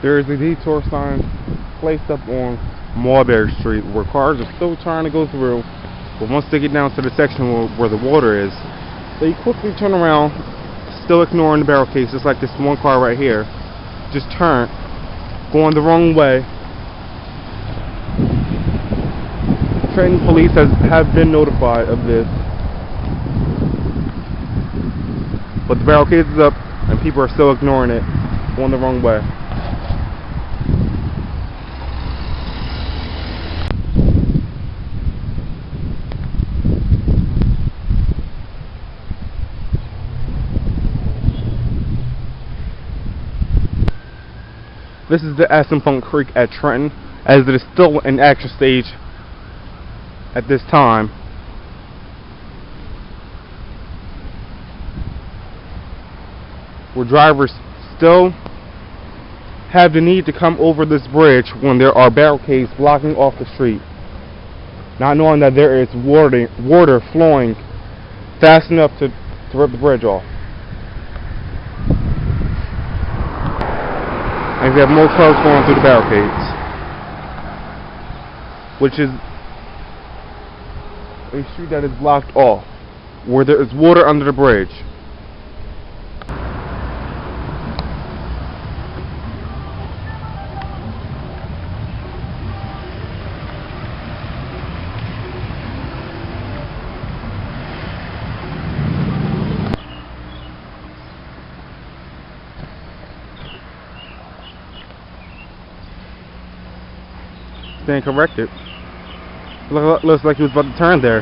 There is a detour sign placed up on Mulberry Street where cars are still trying to go through, but once they get down to the section where the water is, they quickly turn around, still ignoring the barricades, just like this one car right here. Just turned, going the wrong way. Trenton police have been notified of this, but the barricades is up and people are still ignoring it, going the wrong way. This is the Assunpink Creek at Trenton, as it is still in action stage at this time. Where drivers still have the need to come over this bridge when there are barricades blocking off the street, not knowing that there is water flowing fast enough to rip the bridge off. And we have more cars going through the barricades, which is a street that is blocked off, where there is water under the bridge. Staying corrected. Looks like he was about to turn there.